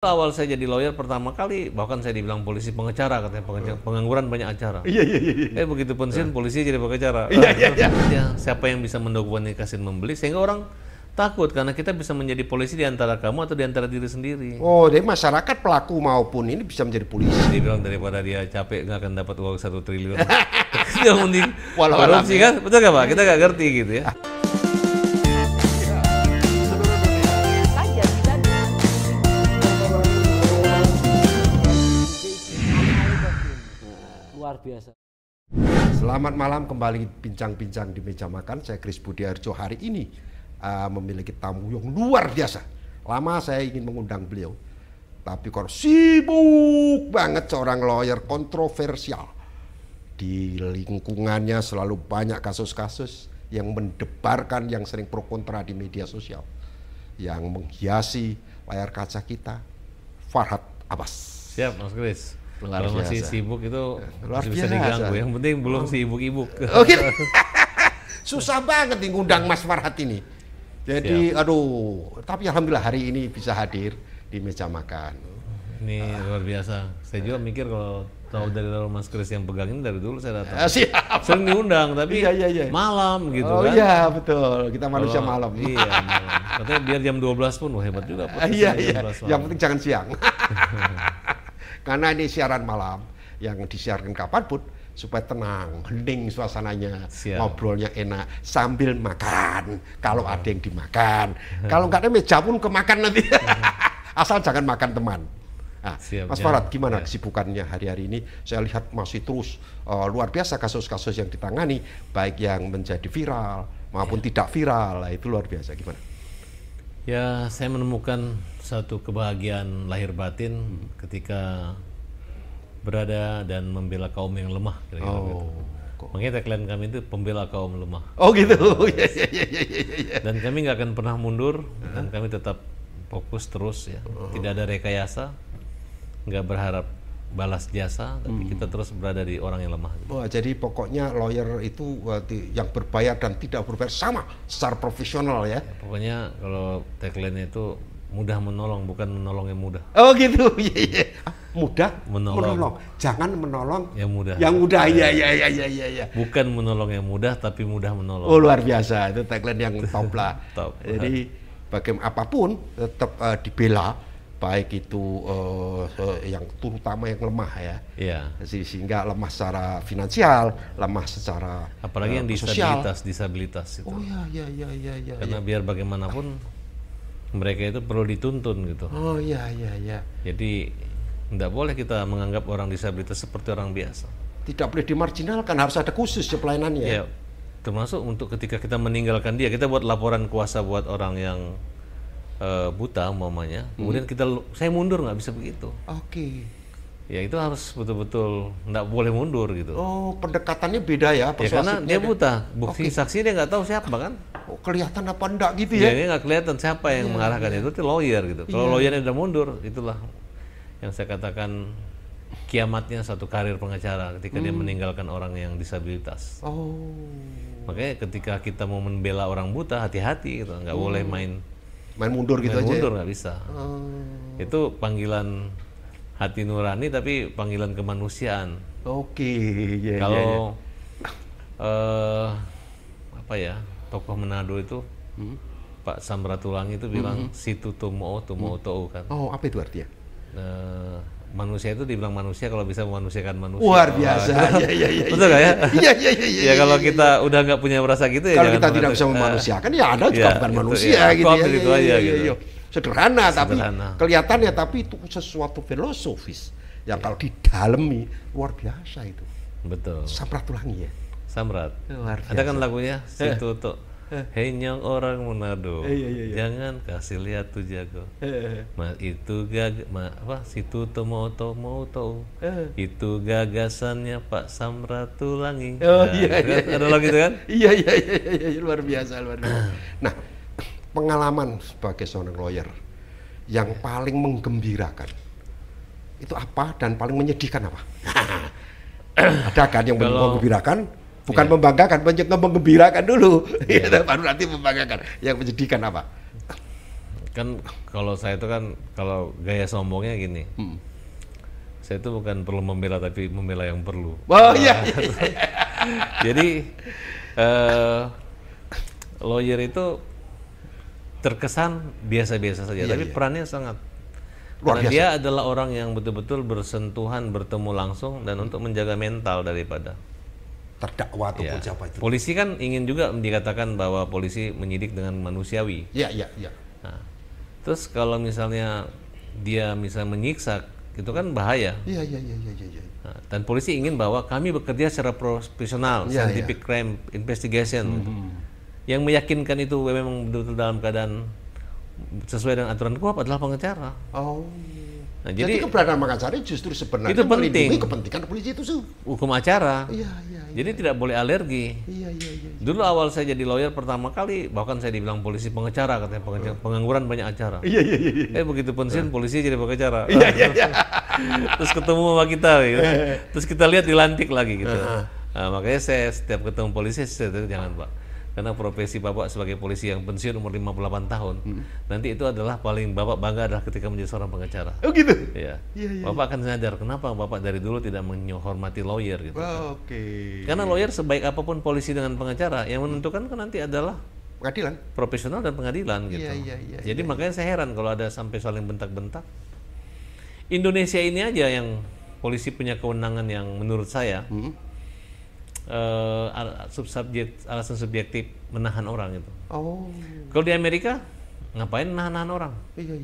Awal saya jadi lawyer pertama kali, bahkan saya dibilang polisi pengacara, katanya pengangguran banyak acara. Iya. Begitu pensiun polisi jadi pengacara. Iya. Siapa yang bisa mendokumentasikan membeli, sehingga orang takut karena kita bisa menjadi polisi di antara kamu atau di antara diri sendiri. Oh, jadi masyarakat pelaku maupun ini bisa menjadi polisi. Dia bilang daripada dia capek nggak akan dapat uang 1 triliun. Yang mending Walau korupsi kan, betul nggak Pak? Kita nggak ngerti gitu ya. Luar biasa. Selamat malam, kembali bincang-bincang di meja makan. Saya Kris Budiarjo hari ini memiliki tamu yang luar biasa. Lama saya ingin mengundang beliau, tapi kok sibuk banget, seorang lawyer kontroversial. Di lingkungannya selalu banyak kasus-kasus yang mendebarkan, yang sering pro kontra di media sosial, yang menghiasi layar kaca kita. Farhad Abbas. Siap Mas Kris. Kalau masih sibuk itu Luar bisa biasa. diganggu. Yang penting belum sibuk-ibuk. Oh gitu. Susah banget nih ngundang Mas Farhad ini. Jadi aduh, tapi alhamdulillah hari ini bisa hadir di meja makan. Ini luar biasa. Saya juga mikir kalau tahu dari Mas Kris yang pegang ini dari dulu saya datang. Siap. Sering diundang tapi Iya. malam gitu Oh kan. iya betul, kita manusia malam. Iya malam. Katanya biar jam 12 pun wah hebat juga. Iya. Yang penting jangan siang. Karena ini siaran malam yang disiarkan kapanpun supaya tenang, hening suasananya, ngobrolnya enak sambil makan. Kalau ada yang dimakan, kalau nggak ada meja pun kemakan nanti. Asal jangan makan teman. Nah, Mas Farhad, gimana kesibukannya hari-hari ini? Saya lihat masih terus luar biasa kasus-kasus yang ditangani, baik yang menjadi viral maupun tidak viral. Nah, itu luar biasa. Gimana? Ya, saya menemukan satu kebahagiaan lahir batin ketika berada dan membela kaum yang lemah. Kira-kira gitu. Makanya tagline kami itu pembela kaum lemah. Oh gitu. Iya. Dan kami nggak akan pernah mundur, dan kami tetap fokus terus ya. Tidak ada rekayasa, nggak berharap balas jasa, tapi kita terus berada di orang yang lemah. Wah, jadi pokoknya lawyer itu yang berbayar dan tidak berbayar sama secara profesional ya. Pokoknya kalau tagline itu mudah menolong, bukan menolong yang mudah. Oh gitu. Iya. Mudah menolong. Jangan menolong yang mudah. Yang mudah. Iya. Bukan menolong yang mudah, tapi mudah menolong. Oh luar biasa, itu tagline yang top lah. Top. Jadi bagaimanapun tetap dibela, baik itu yang terutama yang lemah ya. Iya. Sehingga lemah secara finansial, lemah secara apalagi yang disabilitas itu. Oh iya. Karena biar bagaimanapun mereka itu perlu dituntun gitu. Oh iya. Jadi tidak boleh kita menganggap orang disabilitas seperti orang biasa. Tidak boleh dimarginalkan, harus ada khusus pelayanannya. Ya, termasuk untuk ketika kita meninggalkan dia, kita buat laporan kuasa buat orang yang buta umpamanya. Kemudian saya mundur, nggak bisa begitu. Oke. Ya itu harus betul-betul nggak boleh mundur gitu. Oh, pendekatannya beda ya? Ya karena dia buta, bukti saksi dia nggak tahu siapa kan. Oh, kelihatan apa enggak gitu ya? Dia nggak kelihatan siapa yang mengarahkan itu lawyer gitu. Kalau lawyernya udah mundur, itulah yang saya katakan kiamatnya satu karir pengacara ketika dia meninggalkan orang yang disabilitas. Oh. Makanya ketika kita mau membela orang buta, hati-hati gitu, nggak boleh main mundur gitu aja. Mundur nggak bisa. Itu panggilan hati nurani tapi panggilan kemanusiaan. Oke. Kalau apa ya, tokoh Manado itu Pak Samratulangi itu bilang situ tumo tou kan. Oh, apa itu artinya? Manusia itu dibilang manusia kalau bisa memanusiakan manusia. Luar biasa. Iya. Betul nggak ya? Iya. Ya kalau kita udah nggak punya rasa gitu ya. Kalau kita tidak bisa memanusiakan ya Anda juga bukan manusia gitu ya. Itu aja gitu. Sederhana tapi kelihatannya, tapi itu sesuatu filosofis yang kalau didalami luar biasa itu. Betul. Samratulangi ya. Samrat. Luar biasa. Ada kan lagunya situ tuh. Hei nyong orang Manado, jangan kasih lihat tuh jago. Itu situ mau tau. Itu gagasannya Pak Samratulangi. Ada lagu gitu kan? Iya, luar biasa. Nah, pengalaman sebagai seorang lawyer yang paling menggembirakan itu apa dan paling menyedihkan apa? Ada kan yang menggembirakan? Bukan membanggakan, menggembirakan dulu. Baru nanti membanggakan. Yang menyedihkan apa? Kan kalau saya itu kan, kalau gaya sombongnya gini, saya itu bukan perlu membela tapi membela yang perlu. Oh iya. Jadi lawyer itu terkesan biasa-biasa saja, tapi perannya sangat luar biasa. Dia adalah orang yang betul-betul bersentuhan, bertemu langsung, dan untuk menjaga mental daripada terdakwa ataupun siapa itu. Polisi kan ingin juga dikatakan bahwa polisi menyidik dengan manusiawi. Iya. Nah, terus kalau misalnya dia menyiksa, itu kan bahaya. Iya. Nah, dan polisi ingin bahwa kami bekerja secara profesional, scientific crime investigation, gitu. Yang meyakinkan itu memang betul-betul dalam keadaan sesuai dengan aturan KUHP adalah pengacara. Oh. Nah, jadi keberadaan pengacara justru sebenarnya itu penting. Kepentingan polisi itu hukum acara. Iya. Jadi tidak boleh alergi. Iya. Dulu awal saya jadi lawyer pertama kali, bahkan saya dibilang polisi pengacara, katanya pengangguran banyak acara. Iya. Begitu pensiun polisi jadi pengacara. Iya. Terus ketemu sama kita, gitu. Terus kita lihat dilantik lagi gitu. Nah, makanya saya setiap ketemu polisi saya jangan Pak. Karena profesi Bapak sebagai polisi yang pensiun umur 58 tahun, nanti itu adalah paling Bapak bangga adalah ketika menjadi seorang pengacara. Oh gitu? Iya. Bapak akan sadar kenapa Bapak dari dulu tidak menghormati lawyer gitu. Oke. Karena lawyer sebaik apapun polisi dengan pengacara, yang menentukan kan nanti adalah pengadilan, profesional dan pengadilan gitu. Iya. Jadi makanya saya heran kalau ada sampai saling bentak-bentak. Indonesia ini aja yang polisi punya kewenangan yang menurut saya alasan subjektif menahan orang itu. Oh. Kalau di Amerika ngapain nahan orang? Iya.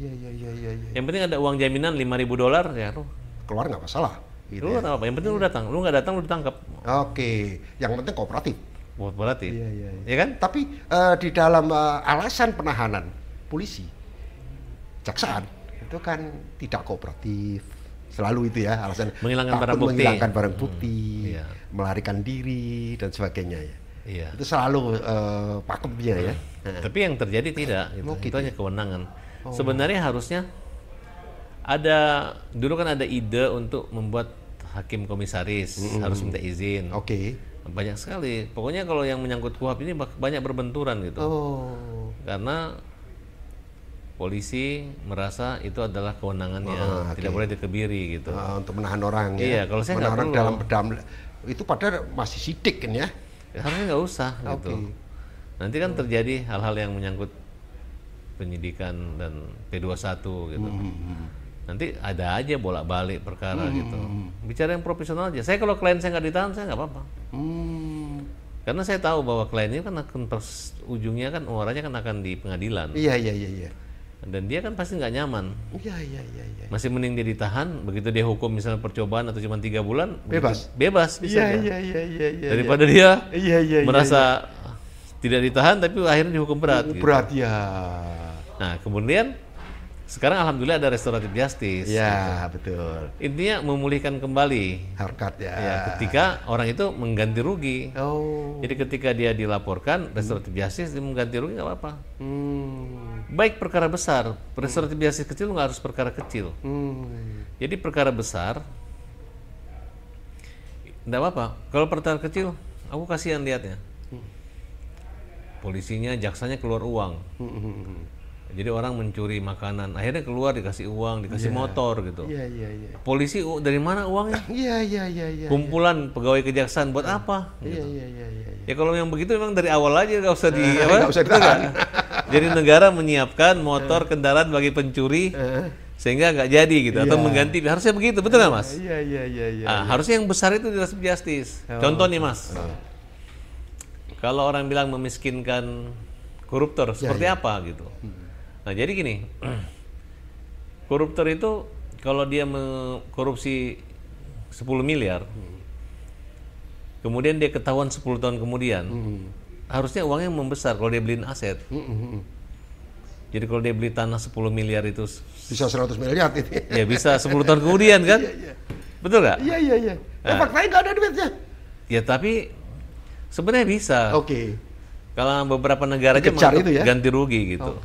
Yang penting ada uang jaminan $5.000 ya, keluar nggak masalah. Gitu lu apa? Yang penting lu datang, lu nggak datang lu ditangkap. Oke. Yang penting kooperatif. Iya. Ya kan? Tapi di dalam alasan penahanan polisi, jaksaan itu kan tidak kooperatif. Selalu itu ya alasan, menghilangkan barang bukti, melarikan diri dan sebagainya ya. Iya. Itu selalu pakemnya ya. Tapi yang terjadi tidak, gitu. Itu hanya kewenangan. Sebenarnya harusnya ada, dulu kan ada ide untuk membuat hakim komisaris harus minta izin. Oke. Banyak sekali. Pokoknya kalau yang menyangkut KUHP ini banyak berbenturan gitu. Karena polisi merasa itu adalah kewenangannya, tidak boleh dikebiri gitu. Untuk menahan orang ya. Iya, kalau saya nggak perlu. Dalam bedam itu padahal masih sidik kan ya. Harusnya nggak usah gitu. Nanti kan terjadi hal-hal yang menyangkut penyidikan dan P21 gitu. Nanti ada aja bolak-balik perkara gitu. Bicara yang profesional aja. Saya kalau klien saya nggak ditahan, saya nggak apa-apa. Karena saya tahu bahwa klien ini kan akan ujungnya kan orangnya kan akan di pengadilan. Iya. Dan dia kan pasti nggak nyaman. Iya. Masih mending dia ditahan, begitu dia hukum misalnya percobaan atau cuma 3 bulan, bebas bisa. Iya. Daripada dia merasa tidak ditahan tapi akhirnya dihukum berat. Berat ya. Nah kemudian sekarang alhamdulillah ada restoratif justice. Ya betul. Intinya memulihkan kembali harkat ya. Ketika orang itu mengganti rugi. Oh. Jadi ketika dia dilaporkan restoratif justice dia mengganti rugi nggak apa-apa. Baik perkara besar, restoratif justice kecil nggak harus perkara kecil. Jadi perkara besar nggak apa-apa. Kalau perkara kecil, aku kasihan lihatnya. Polisinya, jaksanya keluar uang. Jadi orang mencuri makanan, akhirnya keluar dikasih uang, dikasih motor gitu. Iya. Polisi dari mana uangnya? Iya. Kumpulan pegawai kejaksaan buat apa? Iya. Ya kalau yang begitu memang dari awal aja nggak usah nggak usah ditahan. Jadi negara menyiapkan motor kendaraan bagi pencuri sehingga nggak jadi gitu atau mengganti, harusnya begitu, betul nggak Mas? Iya. Harusnya yang besar itu di justice. Contoh nih Mas, kalau orang bilang memiskinkan koruptor seperti apa gitu. Nah jadi gini, koruptor itu kalau dia korupsi 10 miliar, kemudian dia ketahuan 10 tahun kemudian, harusnya uangnya membesar kalau dia beliin aset. Jadi kalau dia beli tanah 10 miliar itu bisa 100 miliar itu. Ya bisa 10 tahun kemudian kan? Betul nggak? Iya. Faktanya nggak ada duitnya. Ya tapi sebenarnya bisa. Oke. Kalau beberapa negara aja ganti rugi gitu.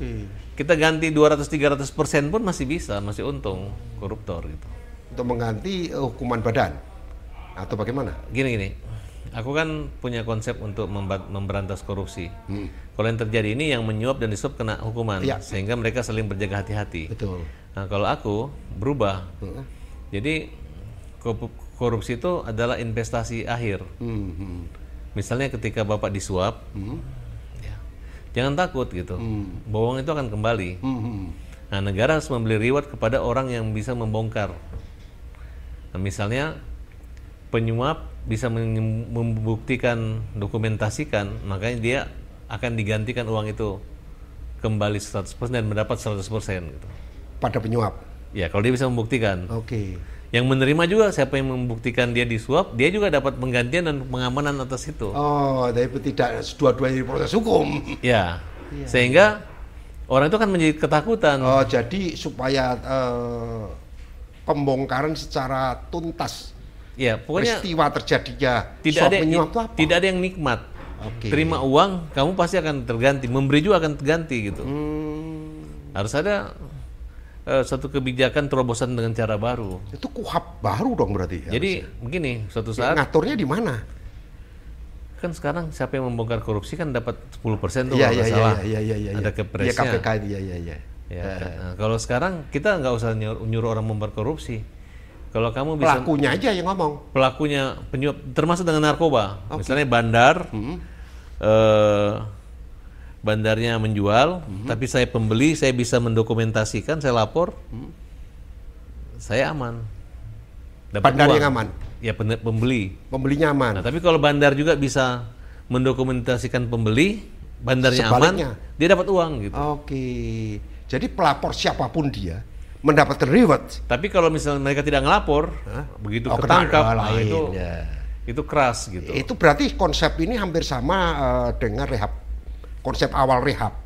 Kita ganti 200-300% pun masih bisa, masih untung koruptor gitu. Untuk mengganti hukuman badan atau bagaimana? Gini. aku kan punya konsep untuk memberantas korupsi. Kalau yang terjadi ini yang menyuap dan disuap kena hukuman, sehingga mereka saling berjaga hati-hati. Betul. Nah, kalau aku berubah, jadi korupsi itu adalah investasi akhir. Misalnya ketika Bapak disuap, ya, jangan takut gitu, bohong itu akan kembali. Nah, negara harus membeli reward kepada orang yang bisa membongkar. Nah, misalnya penyuap bisa membuktikan, dokumentasikan, makanya dia akan digantikan uang itu kembali 100% dan mendapat 100% gitu. Pada penyuap? Ya, kalau dia bisa membuktikan. Oke. Yang menerima juga, siapa yang membuktikan dia disuap, dia juga dapat penggantian dan pengamanan atas itu. Oh, tapi tidak dua-duanya proses hukum. Ya, sehingga orang itu kan menjadi ketakutan. Oh, jadi supaya pembongkaran secara tuntas. Ya, pokoknya peristiwa terjadinya tidak ada yang nikmat. Terima uang, kamu pasti akan terganti. Memberi juga akan terganti gitu. Harus ada satu kebijakan terobosan dengan cara baru. Itu KUHP baru dong berarti. Jadi begini, suatu saat ngaturnya di mana? Kan sekarang siapa yang membongkar korupsi kan dapat 10% tuh kalau nggak salah. Ada kepresnya. KPK, Nah, kalau sekarang kita nggak usah nyuruh orang membongkar korupsi. Kalau kamu bisa pelakunya aja yang ngomong. Pelakunya penyuap, termasuk dengan narkoba. Misalnya bandar, bandarnya menjual, tapi saya pembeli, saya bisa mendokumentasikan, saya lapor, saya aman. Dapat bandar uang. Yang aman? Ya, pembeli. Pembelinya aman. Nah, tapi kalau bandar juga bisa mendokumentasikan pembeli, bandarnya sebaliknya aman, dia dapat uang gitu. Oke. Jadi pelapor siapapun dia mendapatkan reward. Tapi kalau misalnya mereka tidak ngelapor, begitu ketangkap, itu keras gitu. Itu berarti konsep ini hampir sama dengan rehab. Konsep awal rehab.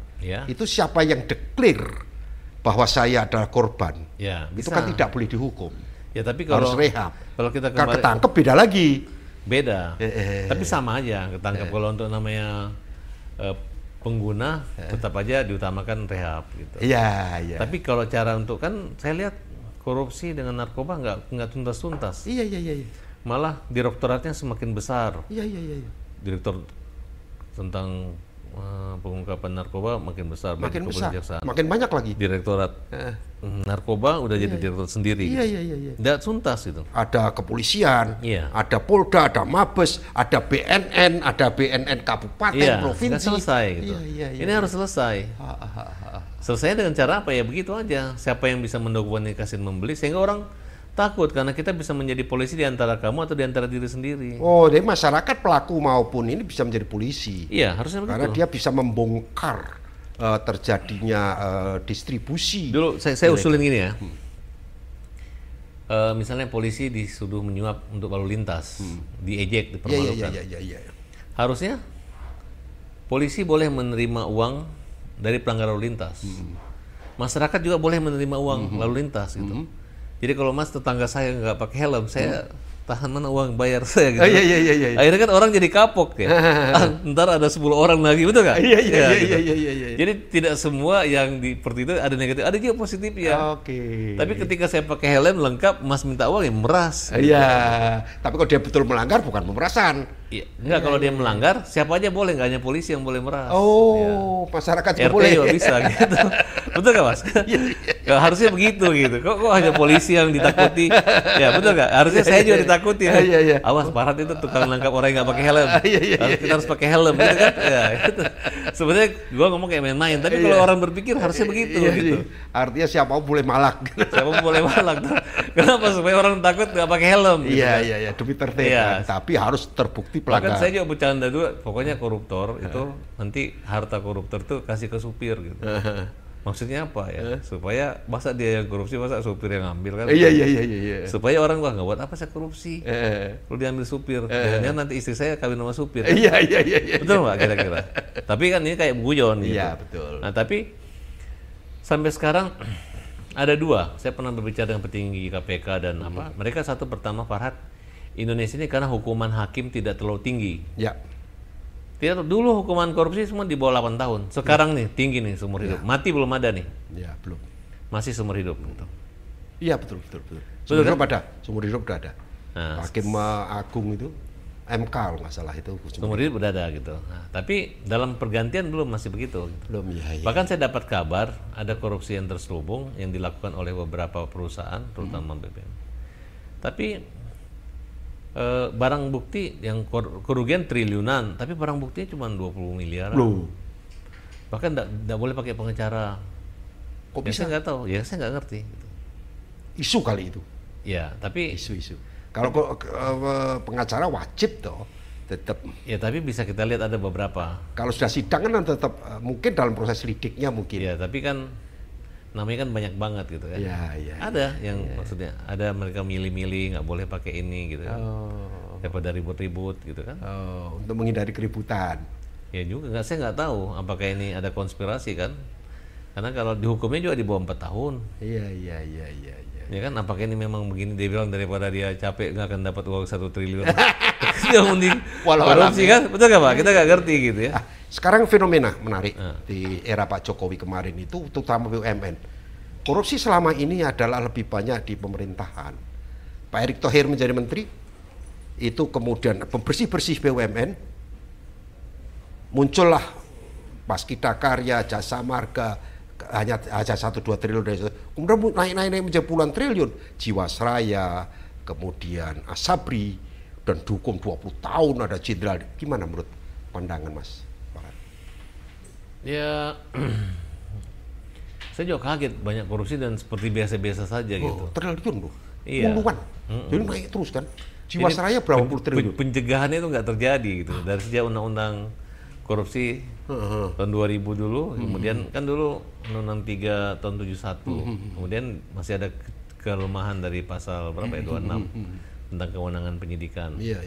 Itu siapa yang declare bahwa saya adalah korban, itu kan tidak boleh dihukum. Ya, tapi kalau harus rehab. Kalau kita kemarin ketangkep beda lagi. Beda. Tapi sama aja ketangkep. Kalau untuk namanya pengguna tetap aja diutamakan rehab gitu. Iya. Tapi kalau cara untuk, kan saya lihat korupsi dengan narkoba nggak tuntas-tuntas. Iya. Malah direktoratnya semakin besar. Iya. Direktur tentang pengungkapan narkoba makin besar. Makin besar. Makin banyak lagi. Direktorat narkoba udah jadi direktur sendiri. Iya. Nggak tuntas itu. Ada kepolisian, ada Polda, ada Mabes, ada BNN kabupaten, provinsi. Selesai gitu. Ini harus selesai. Selesai dengan cara apa ya? Begitu aja. Siapa yang bisa mendokumentasikan membeli, sehingga orang takut karena kita bisa menjadi polisi di antara kamu atau di antara diri sendiri. Oh, jadi masyarakat pelaku maupun ini bisa menjadi polisi. Iya, harusnya begitu. Karena dia bisa membongkar terjadinya distribusi. Dulu saya usulin gini ya. Misalnya polisi disuruh menyuap untuk lalu lintas, diejek, dipermalukan. Iya. Harusnya polisi boleh menerima uang dari pelanggar lalu lintas. Masyarakat juga boleh menerima uang lalu lintas gitu. Jadi kalau mas tetangga saya nggak pakai helm, saya tahan mana uang bayar saya gitu. Iya. Akhirnya kan orang jadi kapok ya. Ntar ada 10 orang lagi, betul nggak? Iya. Jadi tidak semua yang seperti itu ada negatif, ada juga positif ya. Tapi ketika saya pakai helm lengkap, mas minta uang ya meras. Iya. Tapi kalau dia betul melanggar bukan pemerasan. Iya. Enggak, kalau dia melanggar siapa aja boleh, nggak hanya polisi yang boleh meras. Masyarakat juga RT boleh. juga bisa gitu. Betul nggak mas? Iya. Harusnya begitu gitu. Kok hanya polisi yang ditakuti? Ya betul nggak? Harusnya saya juga ditakuti. Iya. Awas, Parat itu tukang nangkap orang yang nggak pakai helm. Kita harus pakai helm, gitu kan? Ya, gitu. Sebenarnya gua ngomong kayak main-main, tapi kalau orang berpikir harusnya begitu. Gitu. Artinya siapa boleh malak. Siapa boleh malak. Kenapa? Supaya orang takut nggak pakai helm. Iya. Demi tertib. Tapi harus terbukti pelanggar. Bahkan saya juga bercanda dulu. Pokoknya koruptor itu nanti harta koruptor itu kasih ke supir gitu. Maksudnya apa ya? Supaya masa dia yang korupsi, masa supir yang ngambil kan? Iya. Supaya orang nggak buat apa saya korupsi. Kalau diambil supir, jangan nanti istri saya kawin sama supir. Iya. Betul nggak kira-kira? Tapi kan ini kayak guyon gitu. Iya, betul. Nah, tapi sampai sekarang ada dua. Saya pernah berbicara dengan petinggi KPK dan apa? Mereka satu, pertama, Farhad, Indonesia ini karena hukuman hakim tidak terlalu tinggi. Ya. Tidak, dulu hukuman korupsi semua di bawah 8 tahun. Sekarang nih tinggi nih seumur hidup. Mati belum ada nih. Ya, belum. Masih seumur hidup gitu. Iya, betul. Seumur hidup ada. Seumur hidup udah ada. Nah, Hakim Agung itu MK kalau nggak salah itu. Seumur hidup udah ada gitu. Nah, tapi dalam pergantian belum, masih begitu. Gitu. Belum ya. Bahkan saya dapat kabar ada korupsi yang terselubung yang dilakukan oleh beberapa perusahaan, terutama BBM. Tapi barang bukti yang kerugian triliunan, tapi barang buktinya cuma 20 miliar. Loh. Bahkan tidak boleh pakai pengacara. Kok ya, bisa? Saya nggak tahu, ya saya nggak ngerti. Gitu. Isu kali itu. Ya, tapi isu-isu. Kalau pengacara wajib toh, tetap. Ya, tapi bisa kita lihat ada beberapa. Kalau sudah sidang kan tetap mungkin dalam proses lidiknya mungkin. Ya, tapi kan namanya kan banyak banget gitu kan. Ya. Ada yang maksudnya ada mereka milih-milih nggak boleh pakai ini gitu kan. Daripada ribut-ribut gitu kan. Untuk menghindari keributan. Ya juga saya nggak tahu apakah ini ada konspirasi kan. Karena kalau dihukumnya juga di bawah 4 tahun. Iya. Ya kan, apakah ini memang begini, dia bilang daripada dia capek nggak akan dapat uang 1 triliun. Dia mending korupsi kan, betul nggak Pak? Kita nggak ngerti gitu ya. Sekarang fenomena menarik di era Pak Jokowi kemarin itu, terutama BUMN. Korupsi selama ini adalah lebih banyak di pemerintahan. Pak Erick Thohir menjadi menteri, itu kemudian bersih-bersih BUMN, muncullah Waskita Karya, Jasa Marga, hanya 1-2 triliun dari itu. Kemudian naik menjadi puluhan triliun. Jiwasraya, kemudian Asabri, dan dihukum 20 tahun ada jenderal. Gimana menurut pandangan Mas Farhan? Ya, saya juga kaget banyak korupsi dan seperti biasa-biasa saja gitu. Triliun loh, iya. Puluhan. Jadi naik terus kan. Jiwasraya berapa puluh triliun. Pencegahannya itu nggak terjadi gitu. Dari sejak undang-undang korupsi tahun 2000 dulu, kemudian kan dulu Undang-Undang 3 tahun 71, kemudian masih ada kelemahan dari pasal berapa ya, 26 tentang kewenangan penyidikan. Iya.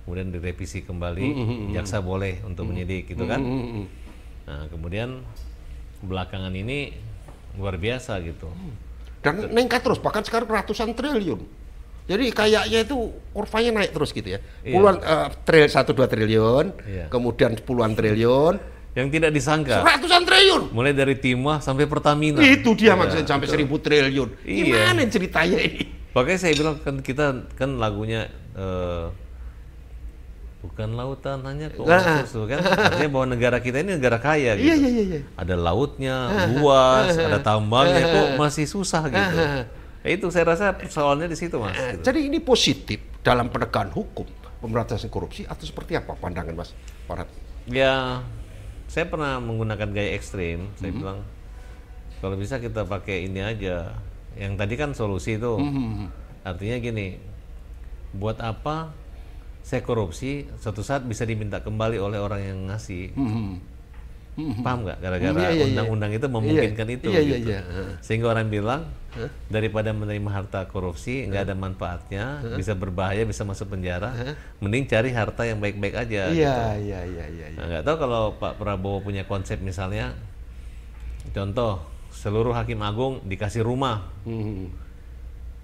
Kemudian direvisi kembali, jaksa boleh untuk menyidik gitu kan. Nah, kemudian belakangan ini luar biasa gitu. Dan nengkat terus, bahkan sekarang ratusan triliun. Jadi kayaknya itu kurvanya naik terus gitu ya. Puluhan 1-2 triliun, kemudian puluhan triliun. Yang tidak disangka. Ratusan triliun. Mulai dari Timah sampai Pertamina. Itu dia maksudnya sampai 1000 triliun. Gimana ceritanya ini? Makanya saya bilang kan kita kan lagunya bukan lautan hanya kok susu kan. Artinya bahwa negara kita ini negara kaya gitu. Iya. Ada lautnya, luas, ada tambangnya, kok masih susah gitu. Itu saya rasa persoalannya di situ Mas. Gitu. Jadi ini positif dalam penegakan hukum, pemberantasan korupsi atau seperti apa pandangan Mas Farhan? Ya, saya pernah menggunakan gaya ekstrim. Saya bilang kalau bisa kita pakai ini aja. Yang tadi kan solusi itu. Artinya gini, buat apa saya korupsi suatu saat bisa diminta kembali oleh orang yang ngasih. Paham nggak? Gara-gara undang-undang itu memungkinkan itu. Gitu. Sehingga orang bilang daripada menerima harta korupsi nggak ada manfaatnya, bisa berbahaya, bisa masuk penjara, mending cari harta yang baik-baik aja. Iya. Nah, nggak tahu kalau Pak Prabowo punya konsep misalnya, contoh seluruh hakim agung dikasih rumah,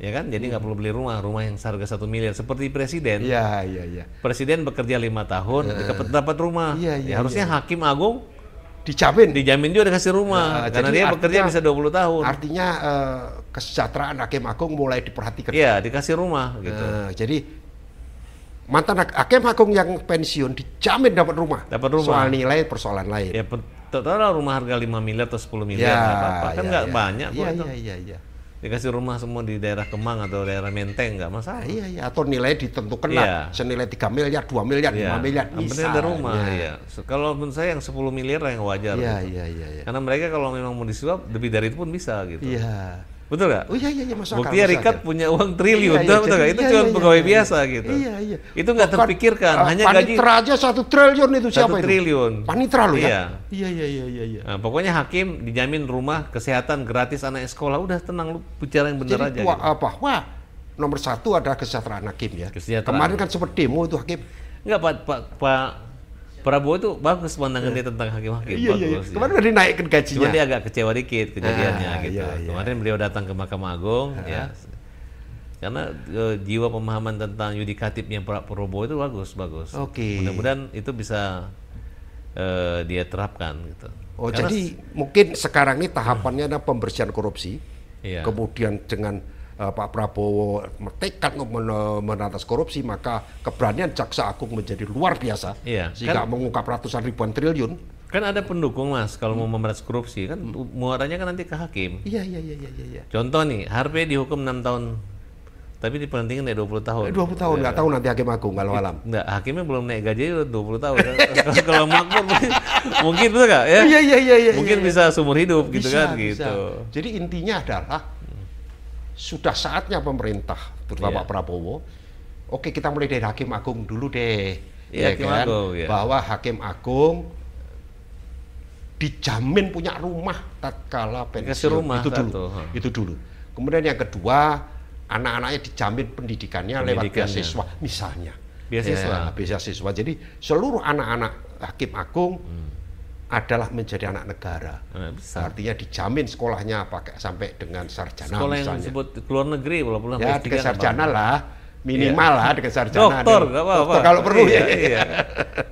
ya kan? Jadi nggak perlu beli rumah yang seharga 1 miliar seperti presiden. Iya. Presiden bekerja 5 tahun, dapat rumah. Harusnya hakim agung dijamin juga dikasih rumah karena dia bekerja bisa 20 tahun. Artinya kesejahteraan hakim agung mulai diperhatikan. Iya, dikasih rumah gitu. Jadi mantan hakim agung yang pensiun dijamin dapat rumah. Soal nilai persoalan lain. Ya, total rumah harga 5 miliar atau 10 miliar apa-apa. Kan nggak banyak kok. Iya. Dikasih rumah semua di daerah Kemang atau daerah Menteng nggak masalah. Iya. Atau nilai ditentukan lah senilai 3 miliar, 2 miliar, 5 miliar. Yang ada rumah. Iya. Kalau menurut saya yang 10 miliar yang wajar. Iya. Karena mereka kalau memang mau disuap lebih dari itu pun bisa gitu. Iya. Betul nggak? Oh iya masuk akal. Buktinya Rikat punya uang triliun, betul nggak? Itu cuma pegawai biasa gitu. Iya. Itu nggak terpikirkan, hanya gaji. Panitra aja 1 triliun itu siapa 1 triliun. Panitra loh ya? Iya. Nah, pokoknya hakim dijamin rumah, kesehatan, gratis anak sekolah, udah tenang, lu bicara yang benar aja. Jadi wah, nomor 1 adalah kesejahteraan hakim ya. Kemarin kan sempat demo itu hakim. Enggak, Pak Prabowo itu bagus pandangan dia tentang hakim-hakim. Iya. Kemarin udah dinaikkan gajinya. Cuma dia agak kecewa dikit kejadiannya gitu. Kemarin beliau datang ke Mahkamah Agung ya. Karena jiwa pemahaman tentang yudikatifnya Pak Prabowo itu bagus. Oke. Mudah-mudahan itu bisa dia terapkan gitu. Jadi mungkin sekarang ini tahapannya adalah pembersihan korupsi. Kemudian dengan Pak Prabowo tekad memberantas korupsi, maka keberanian Jaksa Agung menjadi luar biasa, sehingga mengungkap ratusan ribuan triliun. Kan ada pendukung Mas kalau mau memberantas korupsi kan muaranya kan nanti ke hakim. Iya. Contoh nih, Harvey dihukum 6 tahun. Tapi dipentingin naik 20 tahun. 20 tahun, nggak tahu nanti Hakim Agung kalau alam. Nggak, hakimnya belum naik gaji udah 20 tahun. Kalau makmur mungkin betul nggak ya? Iya. Mungkin bisa seumur hidup gitu kan. Bisa. Gitu. Jadi intinya adalah sudah saatnya pemerintah, terutama Pak Prabowo, oke kita mulai dari Hakim Agung dulu deh. Hakim Agung, bahwa Hakim Agung dijamin punya rumah tatkala pensiun. Itu dulu. Kemudian yang kedua, anak-anaknya dijamin pendidikannya lewat beasiswa misalnya. Beasiswa. Jadi seluruh anak-anak Hakim Agung adalah menjadi anak negara. Artinya dijamin sekolahnya pakai sampai dengan sarjana sekolah misalnya. Yang disebut keluar negeri walaupun ya dengan sarjana lah, minimal lah dengan sarjana. Dokter, nggak apa-apa. Kalau perlu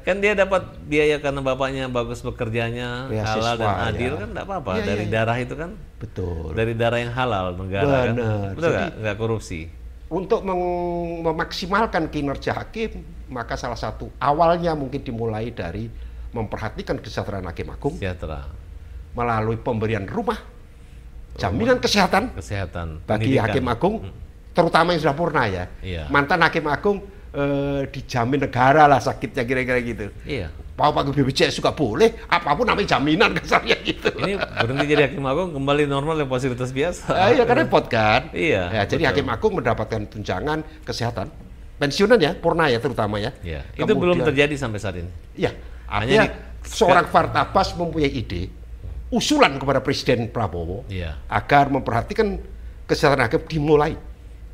Kan dia dapat biaya karena bapaknya bagus bekerjanya, halal dan adil kan nggak apa-apa. Dari darah itu kan. Betul. Dari darah yang halal negara kan. Betul nggak korupsi. Untuk memaksimalkan kinerja hakim, maka salah satu awalnya mungkin dimulai dari memperhatikan kesejahteraan Hakim Agung melalui pemberian rumah, jaminan kesehatan bagi Hakim Agung, terutama yang sudah purna ya. Mantan Hakim Agung dijamin negara lah sakitnya kira-kira gitu. Mau pakai BPJS juga boleh, apapun namanya jaminan kasarnya gitu. Ini berhenti jadi Hakim Agung kembali normal yang fasilitas biasa. Iya kan repot kan. Jadi betul. Hakim Agung mendapatkan tunjangan kesehatan, pensiunan ya, purna ya terutama ya. Itu belum terjadi sampai saat ini. Iya. Artinya seorang Fartabas mempunyai ide, usulan kepada Presiden Prabowo agar memperhatikan kesehatan hakim dimulai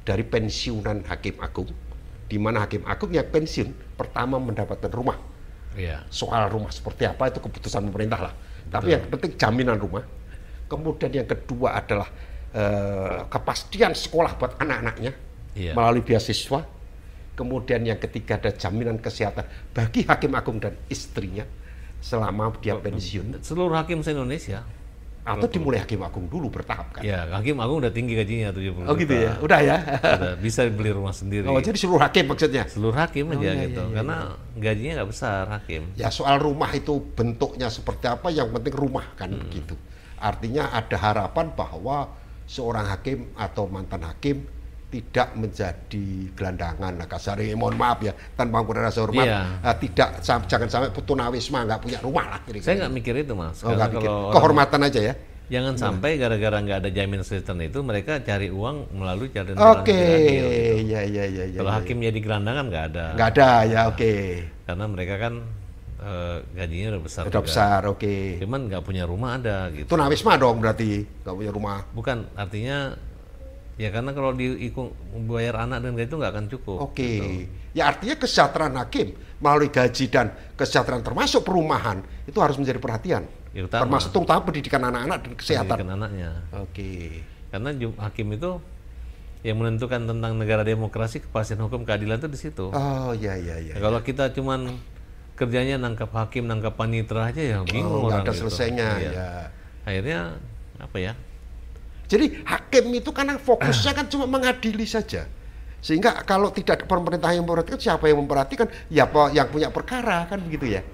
dari pensiunan Hakim Agung, di mana Hakim Agung yang pensiun pertama mendapatkan rumah. Soal rumah seperti apa itu keputusan pemerintah lah. Tapi yang penting jaminan rumah. Kemudian yang kedua adalah kepastian sekolah buat anak-anaknya melalui beasiswa. Kemudian yang ketiga ada jaminan kesehatan bagi Hakim Agung dan istrinya selama dia pensiun. Seluruh hakim se-Indonesia. Atau dimulai Hakim Agung dulu bertahap kan? Ya, Hakim Agung udah tinggi gajinya 70 juta. Oh gitu ya? Udah ya? Udah, bisa beli rumah sendiri. Oh jadi seluruh hakim maksudnya? Seluruh hakim aja gitu. Karena gajinya nggak besar hakim. Ya soal rumah itu bentuknya seperti apa, yang penting rumah kan begitu. Artinya ada harapan bahwa seorang hakim atau mantan hakim tidak menjadi gelandangan, kasarnya mohon maaf ya, tanpa mengurangi rasa hormat, jangan sampai tunawisma nggak punya rumah lah. Saya nggak mikir itu Mas. Kalau kehormatan aja ya. Jangan sampai gara-gara nggak ada jaminan kesehatan itu mereka cari uang melalui jalan iya. Kalau hakim jadi gelandangan nggak ada. Nggak ada ya, Karena mereka kan gajinya udah besar. Udah besar, Cuman nggak punya rumah ada gitu. Tunawisma dong berarti nggak punya rumah. Bukan, artinya ya karena kalau bayar anak dan itu nggak akan cukup. Gitu. Ya artinya kesejahteraan hakim melalui gaji dan kesejahteraan termasuk perumahan itu harus menjadi perhatian. Termasuk terutama pendidikan anak-anak dan kesehatan. Pendidikan anaknya. Karena hakim itu yang menentukan tentang negara demokrasi, kepastian hukum, keadilan itu di situ. Kalau kita cuman kerjanya nangkap hakim, nangkap panitera aja ya bingung orang. Nggak ada selesainya. Akhirnya apa ya? Jadi hakim itu karena fokusnya kan cuma mengadili saja. Sehingga kalau tidak ada pemerintah yang memperhatikan, siapa yang memperhatikan? Ya yang punya perkara kan begitu ya.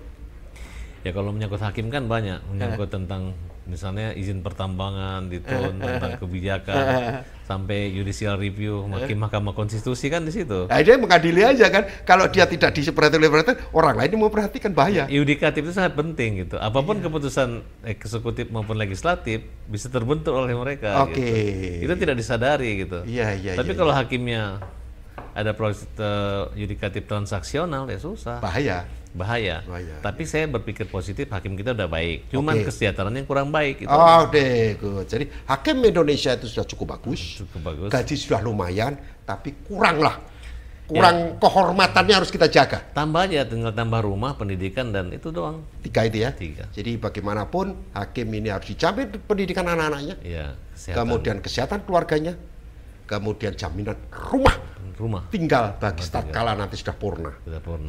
Ya kalau menyangkut hakim kan banyak, menyangkut tentang misalnya izin pertambangan, ditun, tentang kebijakan, sampai judicial review, Mahkamah Konstitusi kan di situ. Nah, dia mengadili aja kan. Kalau dia tidak diperhatikan oleh pemerintah, orang lain yang memperhatikan bahaya. Yudikatif itu sangat penting gitu. Apapun keputusan eksekutif maupun legislatif bisa terbentuk oleh mereka. Gitu. Itu tidak disadari gitu. Tapi kalau hakimnya ada proses yudikatif transaksional ya susah. Bahaya. Tapi saya berpikir positif, hakim kita udah baik. Cuman kesejahteraannya kurang baik. Gitu. Jadi hakim Indonesia itu sudah cukup bagus. Gaji sudah lumayan, tapi kurang kehormatannya harus kita jaga. Tambah aja, tinggal tambah rumah, pendidikan, dan itu doang. 3 itu ya? 3. Jadi bagaimanapun hakim ini harus dijamin pendidikan anak-anaknya. Kemudian kesehatan keluarganya. Kemudian jaminan rumah tinggal bagi tatkala nanti sudah purna.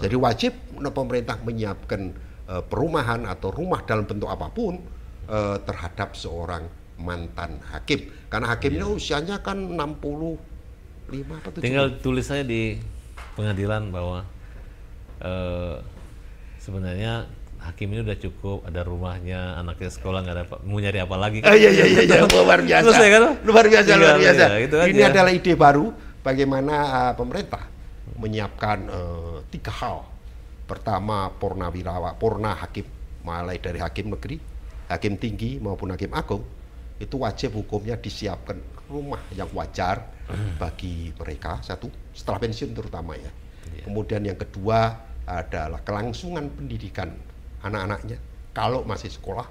Jadi wajib pemerintah menyiapkan perumahan atau rumah dalam bentuk apapun terhadap seorang mantan hakim. Karena hakimnya usianya kan 65 apa 70. Tinggal tulis saya di pengadilan bahwa sebenarnya hakim ini udah cukup, ada rumahnya, anaknya sekolah, nggak ada mau nyari apa lagi kan? Iya, luar biasa. Selesai, kan? Luar biasa. Ya, itu ini adalah ide baru bagaimana pemerintah menyiapkan 3 hal. Pertama, purna hakim, mulai dari hakim negeri, hakim tinggi maupun hakim agung, itu wajib hukumnya disiapkan rumah yang wajar bagi mereka, satu, setelah pensiun terutama ya. Kemudian yang kedua adalah kelangsungan pendidikan anak-anaknya, kalau masih sekolah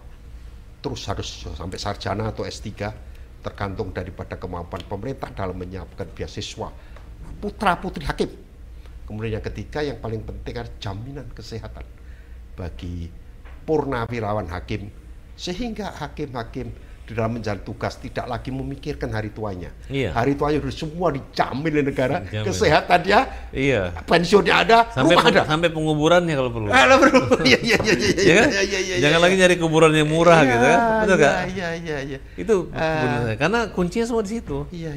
terus harus sampai sarjana atau S3, tergantung daripada kemampuan pemerintah dalam menyiapkan beasiswa putra-putri hakim. Kemudian yang ketiga yang paling penting adalah jaminan kesehatan bagi purnawirawan hakim, sehingga hakim-hakim di dalam menjalani tugas tidak lagi memikirkan hari tuanya. Hari tuanya sudah semua dijamin oleh negara, kesehatannya, pensiunnya ada, rumah ada, sampai penguburannya kalau perlu. Jangan lagi nyari kuburan yang murah gitu kan, betul nggak? Iya. Itu benar, karena kuncinya semua di situ. Iya.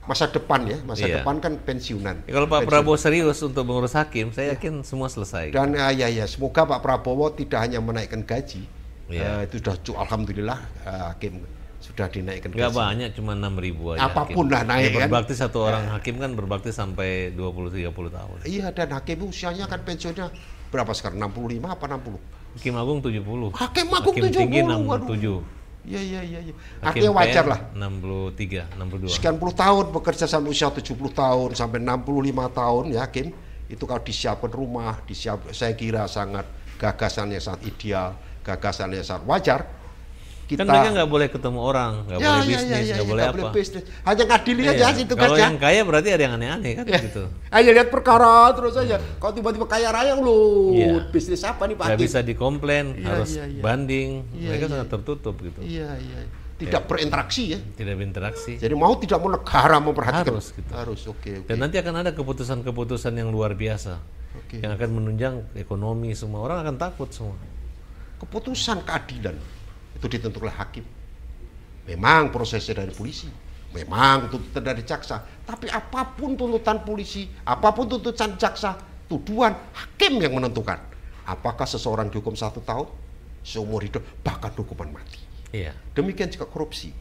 Masa depan ya, depan kan pensiunan. Kalau Pak Prabowo serius untuk mengurus hakim, saya yakin semua selesai. Dan semoga Pak Prabowo tidak hanya menaikkan gaji. Itu sudah alhamdulillah hakim sudah dinaikkan gaji. Nggak banyak, cuma 6.000 aja. Apapun lah naik kan. Berbakti satu orang hakim kan berbakti sampai 20-30 tahun. Iya, dan hakim usianya kan pensiunnya berapa sekarang? 65 apa 60? Hakim agung 70. Hakim agung 70. Hakim tinggi 67. Iya. Artinya wajar lah. 63, 62. Sekian puluh tahun bekerja sampai usia 70 tahun sampai 65 tahun ya hakim. Itu kalau disiapkan rumah, saya kira sangat gagasan yang sangat ideal, gagasan yang sangat wajar. Kan mereka nggak boleh ketemu orang, nggak boleh bisnis, nggak boleh apa. Hanya ngadili aja sih tugasnya. Kalau yang kaya berarti ada yang aneh-aneh kan gitu. Aja lihat perkara terus aja. Kalau tiba-tiba kaya raya lu, bisnis apa nih Pak? Nggak bisa dikomplain, harus banding. Mereka sangat tertutup gitu. Iya. Tidak berinteraksi ya. Tidak berinteraksi. Jadi mau tidak mau negara memperhatikan. Harus gitu. Harus, oke. Dan nanti akan ada keputusan-keputusan yang luar biasa. Yang akan menunjang ekonomi semua. Orang akan takut semua. Keputusan keadilan itu ditentukan oleh hakim. Memang prosesnya dari polisi, memang tuntutan dari jaksa, tapi apapun tuntutan polisi, apapun tuntutan jaksa, tuduhan hakim yang menentukan apakah seseorang dihukum 1 tahun, seumur hidup, bahkan hukuman mati. Demikian juga korupsi.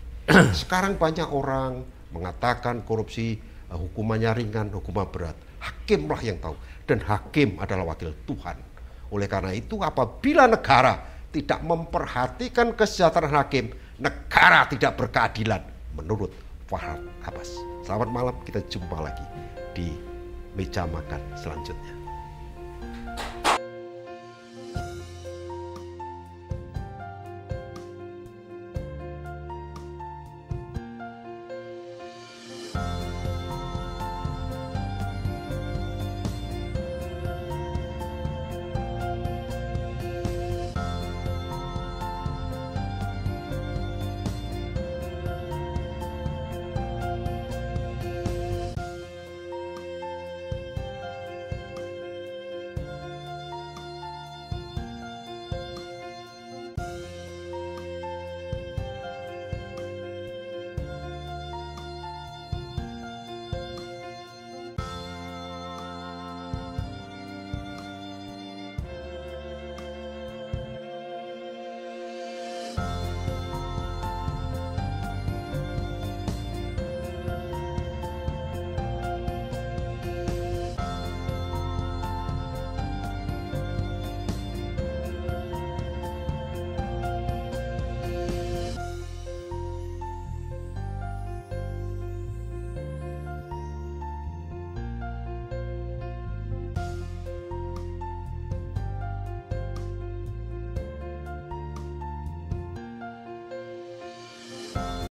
Sekarang banyak orang mengatakan korupsi hukumannya ringan, hukuman berat. Hakimlah yang tahu, dan hakim adalah wakil Tuhan. Oleh karena itu, apabila negara tidak memperhatikan kesejahteraan hakim, negara tidak berkeadilan menurut Farhad Abbas. Selamat malam, kita jumpa lagi di meja makan selanjutnya.